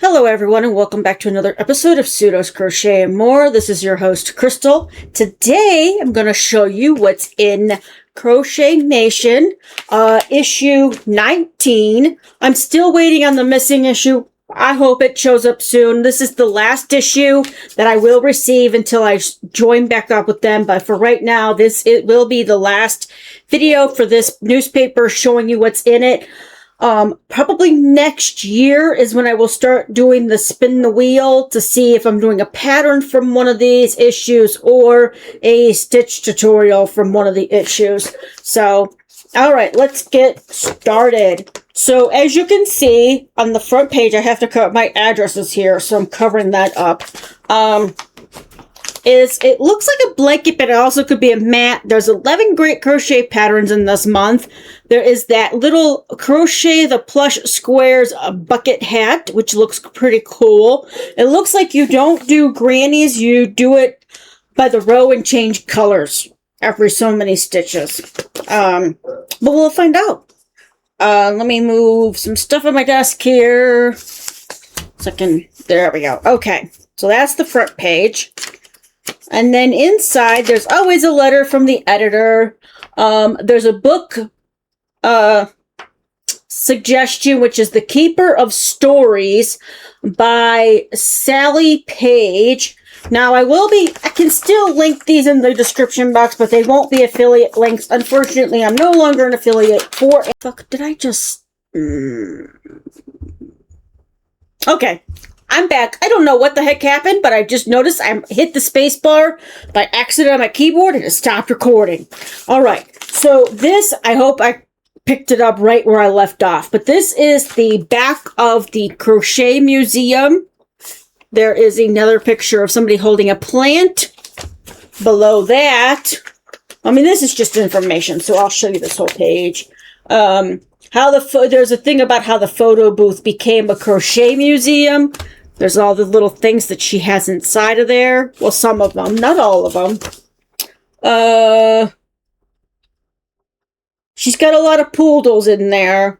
Hello everyone and welcome back to another episode of Pseudo's Crochet and More. This is your host Crystal. Today I'm going to show you what's in Crochet Nation issue 19. I'm still waiting on the missing issue. I hope it shows up soon. This is the last issue that I will receive until I join back up with them. But for right now, it will be the last video for this newspaper showing you what's in it. Probably next year is when I will start doing the spin the wheel to see if I'm doing a pattern from one of these issues or a stitch tutorial from one of the issues. So, all right, let's get started. So as you can see on the front page, I have to cover my addresses here, so I'm covering that up. It looks like a blanket, but it also could be a mat. There's 11 great crochet patterns in this month. There is that little Crochet the Plush Squares bucket hat, which looks pretty cool. It looks like you don't do grannies. You do it by the row and change colors every so many stitches. But we'll find out. Let me move some stuff on my desk here. There we go. Okay, so that's the front page. And then inside, there's always a letter from the editor. There's a book suggestion, which is The Keeper of Stories by Sally Page. Now, I can still link these in the description box, but they won't be affiliate links. Unfortunately, I'm no longer an affiliate for... Fuck, did I just... Okay. I'm back. I don't know what the heck happened, but I just noticed I hit the space bar by accident on my keyboard and it stopped recording. All right. So this, I hope I picked it up right where I left off. But this is the back of the Crochet Museum. There is another picture of somebody holding a plant. Below that, I mean, this is just information, so I'll show you this whole page. There's a thing about how the photo booth became a crochet museum. There's all the little things that she has inside of there. Well, some of them, not all of them. She's got a lot of poodles in there.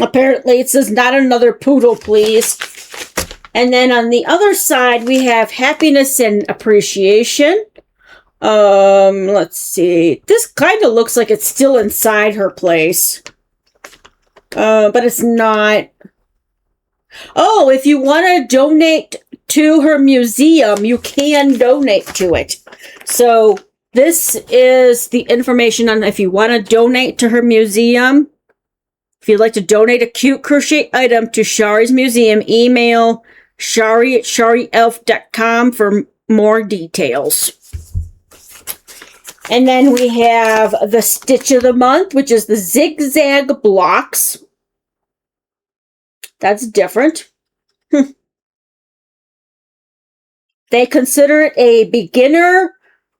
Apparently, it says, not another poodle, please. And then on the other side, we have happiness and appreciation. Let's see. This kind of looks like it's still inside her place. But it's not. Oh, if you want to donate to her museum, you can donate to it. So this is the information on if you want to donate to her museum. If you'd like to donate a cute crochet item to Shari's museum, email shari@sharielf.com for more details. And then we have the Stitch of the Month, which is the zigzag blocks. That's different. They consider it a beginner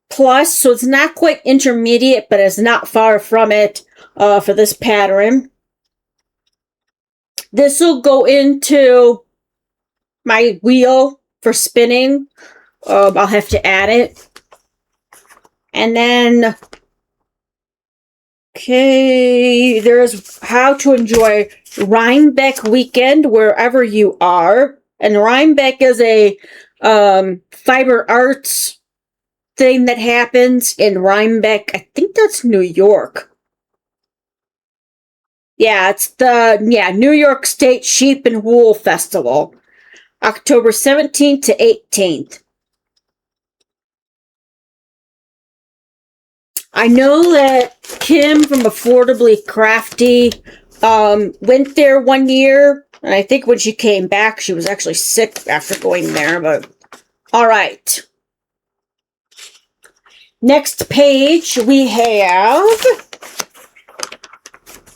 plus, so it's not quite intermediate, but it's not far from it for this pattern. This will go into my wheel for spinning. I'll have to add it. And then, okay, there's how to enjoy Rhinebeck weekend wherever you are. And Rhinebeck is a fiber arts thing that happens in Rhinebeck. I think that's New York. Yeah, it's the New York State Sheep and Wool Festival. October 17th to 18th. I know that Kim from Affordably Crafty went there one year, and I think when she came back, she was actually sick after going there, but all right. Next page, we have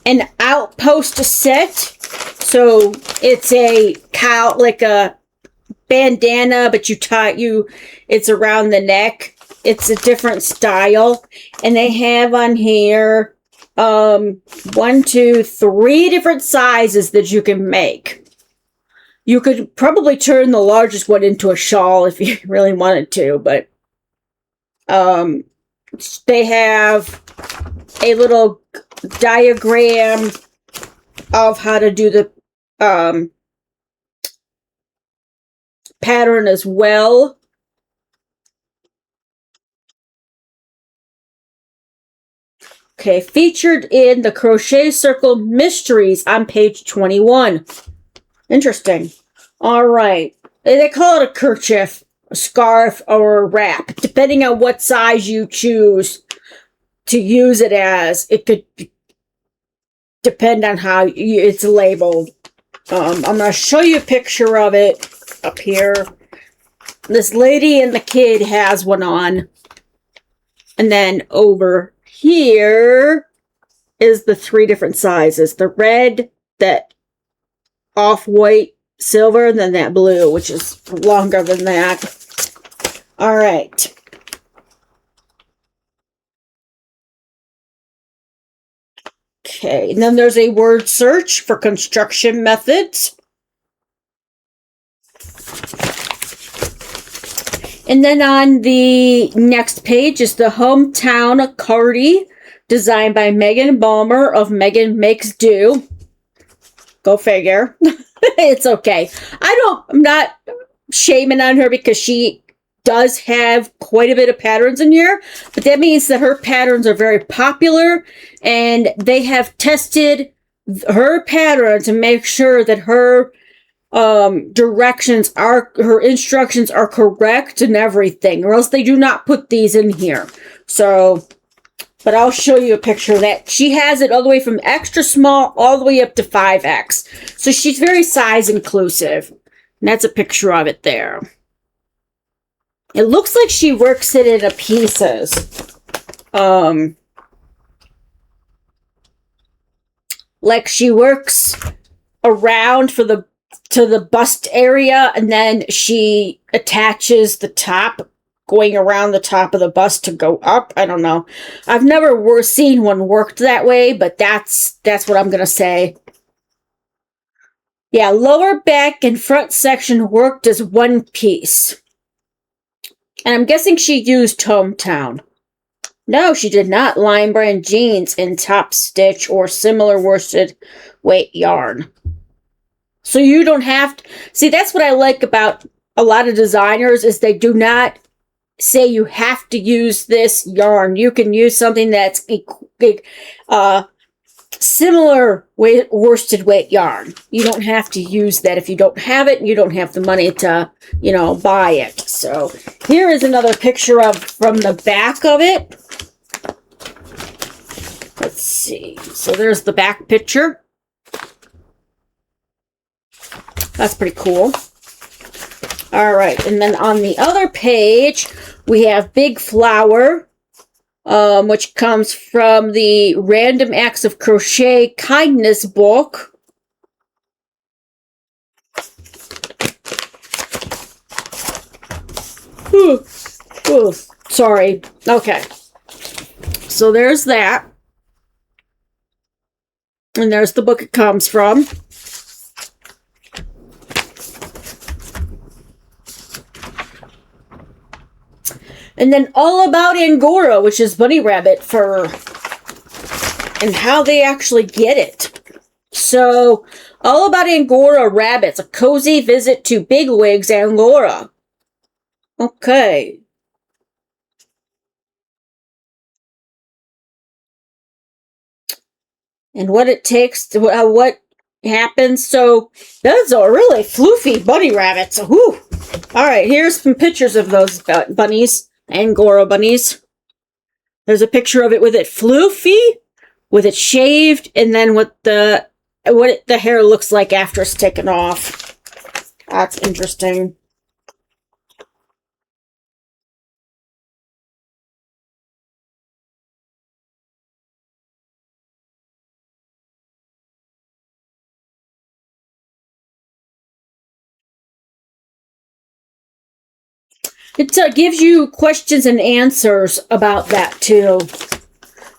an outpost set. So it's a cow, like a bandana, but it's around the neck. It's a different style. And they have on here 1, 2, 3 different sizes that you can make. You could probably turn the largest one into a shawl if you really wanted to, but they have a little diagram of how to do the pattern as well. Okay, featured in the Crochet Circle Mysteries on page 21. Interesting. All right. They call it a kerchief, a scarf, or a wrap, depending on what size you choose to use it as. It could depend on how it's labeled. I'm going to show you a picture of it up here. This lady and the kid has one on. And then over here is the 3 different sizes. The red, that off-white, silver, and then that blue, which is longer than that. All right. Okay, and then there's a word search for construction methods. And then on the next page is the Hometown Cardi, designed by Megan Balmer of Megan Makes Do. Go figure. It's okay. I'm not shaming on her because she does have quite a bit of patterns in here, but that means that her patterns are very popular, and they have tested her pattern to make sure that her her instructions are correct and everything, or else they do not put these in here. So, but I'll show you a picture of that. She has it all the way from extra small all the way up to 5X. So she's very size inclusive. And that's a picture of it there. It looks like she works it into pieces. Like she works around to the bust area, and then she attaches the top going around the top of the bust to go up. I don't know. I've never seen one worked that way, but that's what I'm going to say. Yeah, lower back and front section worked as one piece. And I'm guessing she used Hometown. No, she did not. Line brand jeans in top stitch or similar worsted weight yarn. So you don't have to... See, that's what I like about a lot of designers, is they do not say you have to use this yarn. You can use something that's similar worsted weight yarn. You don't have to use that if you don't have it and you don't have the money to, buy it. So here is another picture from the back of it. Let's see. So there's the back picture. That's pretty cool. All right, and then on the other page, we have Big Flower, which comes from the Random Acts of Crochet Kindness book. Ooh, sorry. Okay. So there's that. And there's the book it comes from. And then All About Angora, which is bunny rabbit fur, and how they actually get it. So, All About Angora rabbits, a cozy visit to Bigwig's Angora. Okay. And what it takes to, what happens. So, those are really floofy bunny rabbits. Whew. All right, here's some pictures of those bunnies. Angora bunnies. There's a picture of it with it floofy, with it shaved, and then what the hair looks like after it's taken off. That's interesting. It gives you questions and answers about that, too.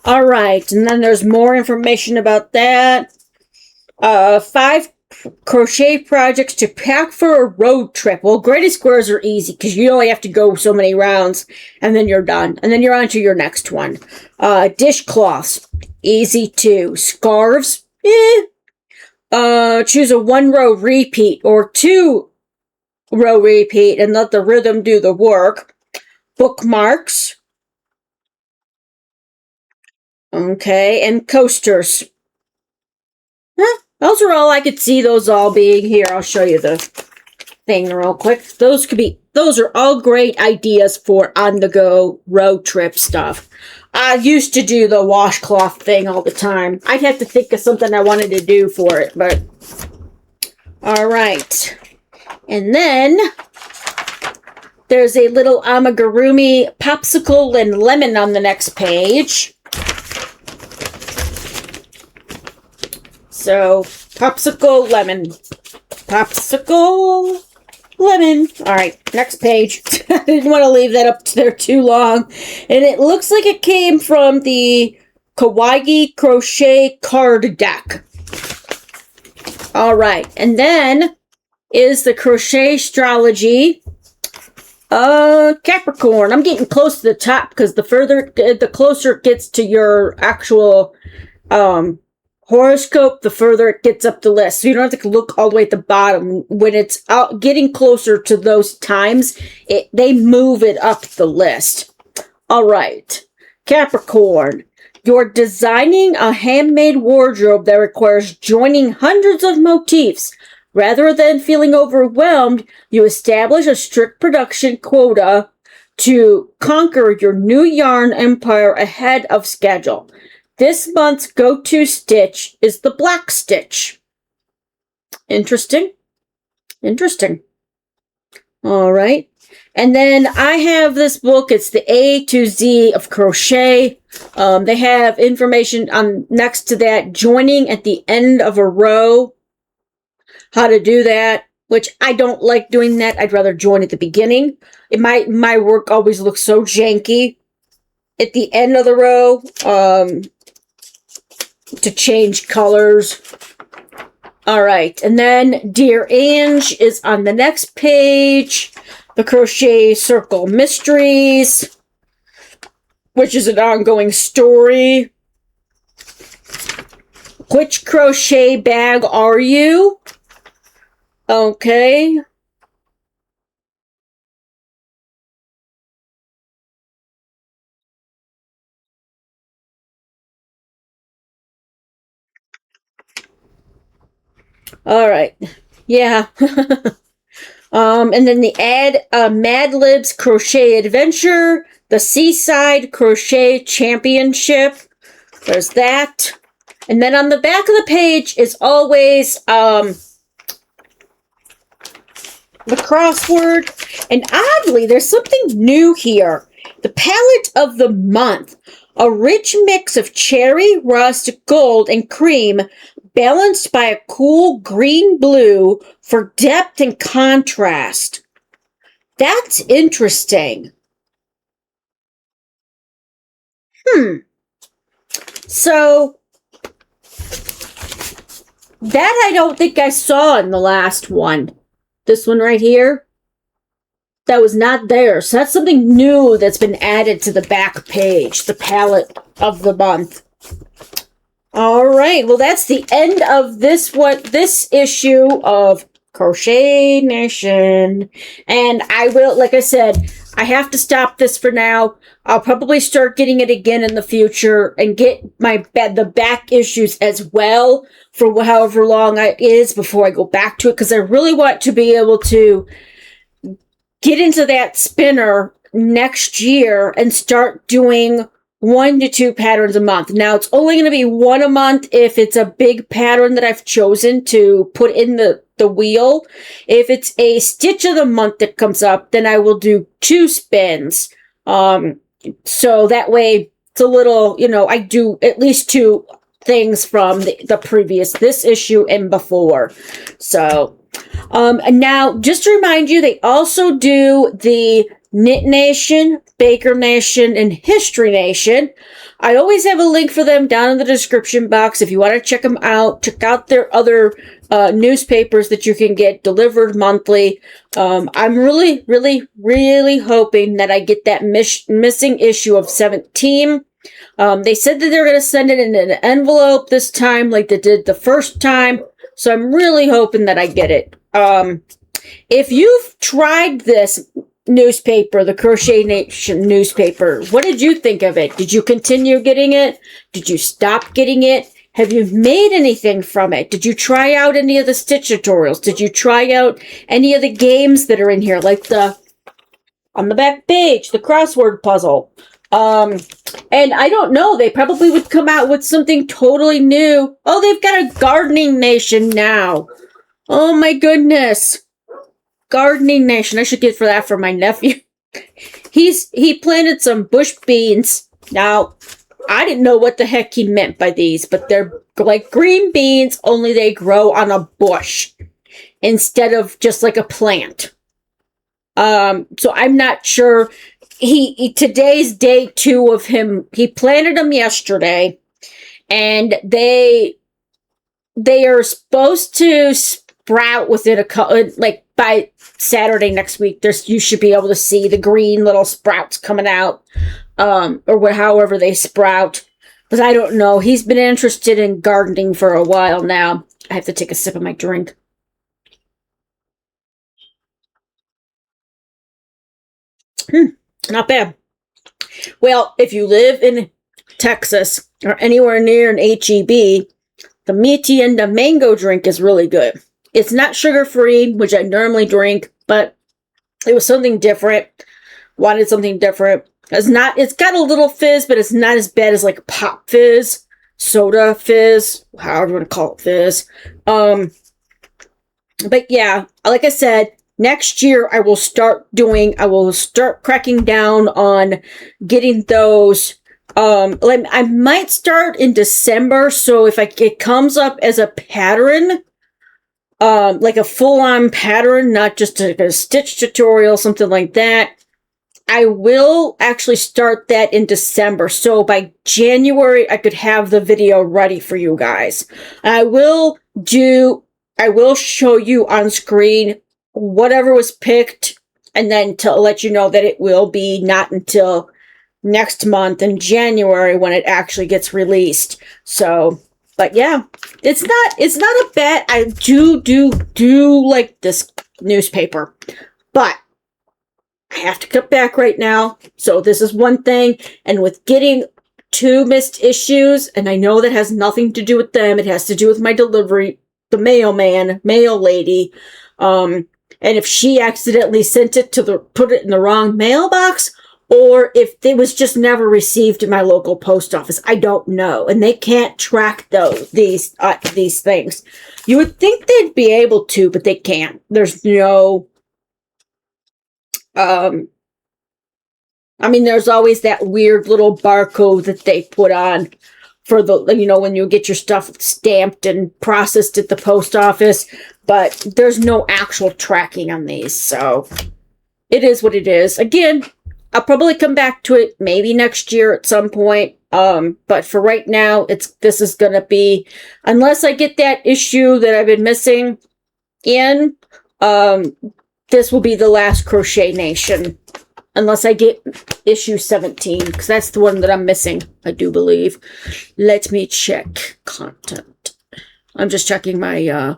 All right, and then there's more information about that. 5 crochet projects to pack for a road trip. Well, granny squares are easy because you only have to go so many rounds, and then you're done. And then you're on to your next one. Dishcloths, easy too. Scarves, choose a 1-row repeat or 2-row repeat and let the rhythm do the work. Bookmarks. Okay, and coasters. Those are all I could see those all being here. I'll show you the thing real quick. Those are all great ideas for on-the-go road trip stuff. I used to do the washcloth thing all the time. I'd have to think of something I wanted to do for it, but all right. And then there's a little amigurumi popsicle and lemon on the next page. So, popsicle, lemon. Popsicle, lemon. All right, next page. I didn't want to leave that up there too long. And it looks like it came from the Kawaii Crochet card deck. All right, and then is the Crochet Astrology Capricorn. I'm getting close to the top because the closer it gets to your actual horoscope, the further it gets up the list. So you don't have to look all the way at the bottom. When it's out, getting closer to those times, they move it up the list. All right. Capricorn. You're designing a handmade wardrobe that requires joining hundreds of motifs. Rather than feeling overwhelmed, you establish a strict production quota to conquer your new yarn empire ahead of schedule. This month's go-to stitch is the black stitch. Interesting. Interesting. All right. And then I have this book. It's the A to Z of crochet. They have information on next to that, joining at the end of a row, how to do that, which I don't like doing that. I'd rather join at the beginning. My work always looks so janky at the end of the row. To change colors. All right, and then Dear Ange is on the next page. The Crochet Circle Mysteries, which is an ongoing story. Which crochet bag are you? Okay. All right. Yeah. And then the Mad Libs Crochet Adventure, the Seaside Crochet Championship. There's that. And then on the back of the page is always the crossword. And oddly, there's something new here. The palette of the month. A rich mix of cherry, rust, gold, and cream, balanced by a cool green-blue for depth and contrast. That's interesting. So, that I don't think I saw in the last one. This one right here. That was not there. So that's something new that's been added to the back page. The palette of the month. All right. Well, that's the end of this issue of Crochet Nation. And I will, like I said, I have to stop this for now. I'll probably start getting it again in the future and get the back issues as well for however long it is before I go back to it, because I really want to be able to get into that spinner next year and start doing 1 to 2 patterns a month. Now, it's only going to be 1 a month if it's a big pattern that I've chosen to put in the wheel. If it's a stitch of the month that comes up, then I will do 2 spins. So that way it's a little, I do at least 2 things from the previous, this issue and before. So, and now just to remind you, they also do the Knit Nation, Baker Nation, and History Nation. I always have a link for them down in the description box if you want to check them out. Check out their other newspapers that you can get delivered monthly. I'm really, really, really hoping that I get that missing issue of 17. They said that they're going to send it in an envelope this time like they did the first time. So I'm really hoping that I get it. If you've tried this newspaper, the Crochet Nation newspaper, what did you think of it? Did you continue getting it? Did you stop getting it? Have you made anything from it? Did you try out any of the stitch tutorials? Did you try out any of the games that are in here, like on the back page, the crossword puzzle? And I don't know, they probably would come out with something totally new. Oh, they've got a Gardening Nation now. Oh my goodness. Gardening Nation. I should get for that for my nephew. He planted some bush beans. Now, I didn't know what the heck he meant by these, but they're like green beans, only they grow on a bush instead of just like a plant. So I'm not sure. Today's day 2 of him. He planted them yesterday, and they are supposed to sprout within like by Saturday next week. You should be able to see the green little sprouts coming out, or however they sprout. Because I don't know. He's been interested in gardening for a while now. I have to take a sip of my drink. Not bad. Well, if you live in Texas or anywhere near an HEB, the meaty and the mango drink is really good. It's not sugar-free, which I normally drink, but it was something different. Wanted something different. It's got a little fizz, but it's not as bad as like pop fizz, soda fizz, however you want to call it fizz. But yeah, like I said, next year I will start cracking down on getting those. I might start in December, so if it comes up as a pattern, like a full-on pattern, not just a stitch tutorial, something like that, I will actually start that in December. So by January, I could have the video ready for you guys. I will show you on screen whatever was picked, and then to let you know that it will be not until next month in January when it actually gets released. So, but yeah, it's not a bad. I do like this newspaper, but I have to cut back right now. So this is one thing, and with getting 2 missed issues, and I know that has nothing to do with them. It has to do with my delivery, the mail lady. And if she accidentally put it in the wrong mailbox, or if it was just never received in my local post office, I don't know. And they can't track these things. You would think they'd be able to, but they can't. There's no, there's always that weird little barcode that they put on for when you get your stuff stamped and processed at the post office, but there's no actual tracking on these, so it is what it is. Again, I'll probably come back to it maybe next year at some point, but for right now, this is going to be, unless I get that issue that I've been missing in, this will be the last Crochet Nation. Unless I get issue 17, because that's the one that I'm missing, I do believe. Let me check content. I'm just checking my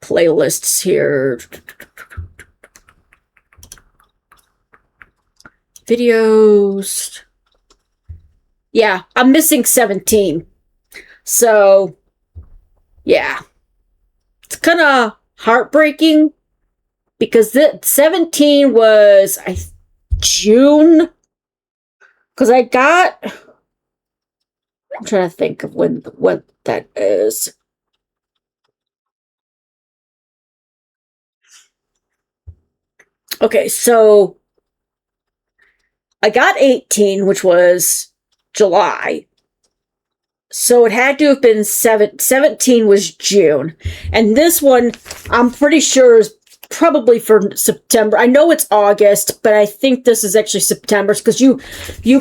playlists here. Videos. Yeah, I'm missing 17. So, yeah. It's kind of heartbreaking. Because the 17 was June. Because I'm trying to think of what that is. Okay, so I got 18, which was July. So it had to have been 17 was June. And this one, I'm pretty sure is probably for September. I know it's August, but I think this is actually September, because you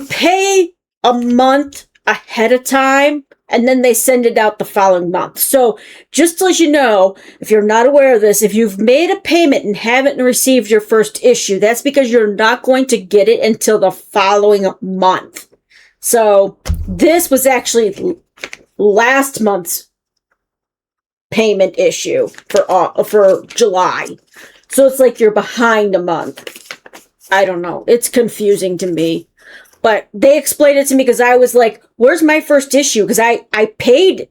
pay a month ahead of time, and then they send it out the following month. So just to let you know, if you're not aware of this, if you've made a payment and haven't received your first issue, that's because you're not going to get it until the following month. So this was actually last month's payment issue for July. So it's like you're behind a month. I don't know. It's confusing to me. But they explained it to me because I was like, where's my first issue? Because I paid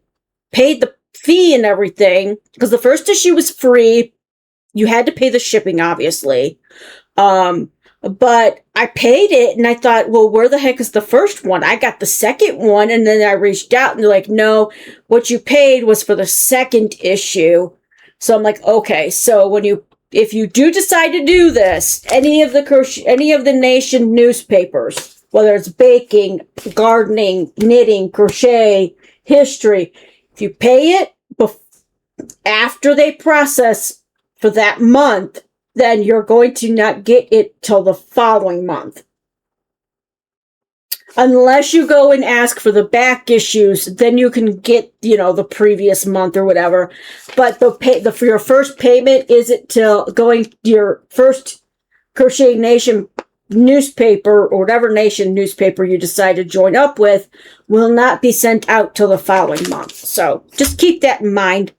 the fee and everything. Because the first issue was free. You had to pay the shipping, obviously. But I paid it and I thought, well, where the heck is the first one? I got the second one. And then I reached out and they're like, no, what you paid was for the second issue. So I'm like, okay, so if you do decide to do this, any of the nation newspapers, whether it's baking, gardening, knitting, crochet, history, if you pay it after they process for that month, then you're going to not get it till the following month. Unless you go and ask for the back issues, then you can get, the previous month or whatever. But for your first payment isn't till going your first Crochet Nation newspaper or whatever nation newspaper you decide to join up with will not be sent out till the following month. So just keep that in mind.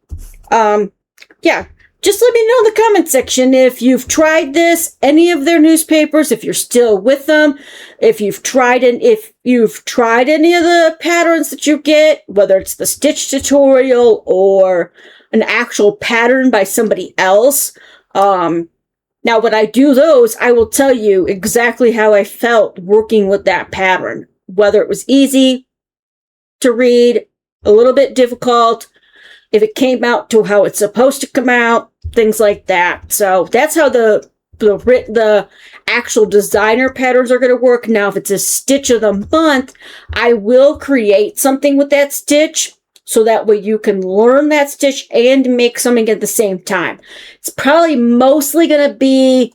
Yeah. Just let me know in the comment section if you've tried this, any of their newspapers, if you're still with them, if you've tried any of the patterns that you get, whether it's the stitch tutorial or an actual pattern by somebody else. Now, when I do those, I will tell you exactly how I felt working with that pattern, whether it was easy to read, a little bit difficult, if it came out to how it's supposed to come out, things like that. So that's how the actual designer patterns are going to work. Now, if it's a stitch of the month, I will create something with that stitch so that way you can learn that stitch and make something at the same time. It's probably mostly going to be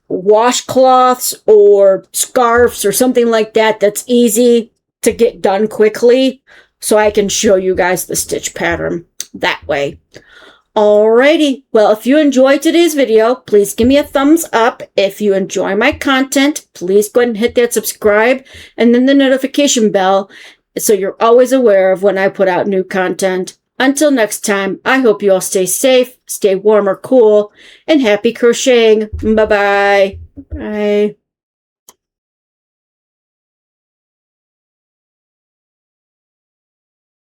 washcloths or scarves or something like that that's easy to get done quickly, so I can show you guys the stitch pattern that way. Alrighty, well, if you enjoyed today's video, please give me a thumbs up. If you enjoy my content, please go ahead and hit that subscribe and then the notification bell so you're always aware of when I put out new content. Until next time, I hope you all stay safe, stay warm or cool, and happy crocheting. Bye-bye. Bye.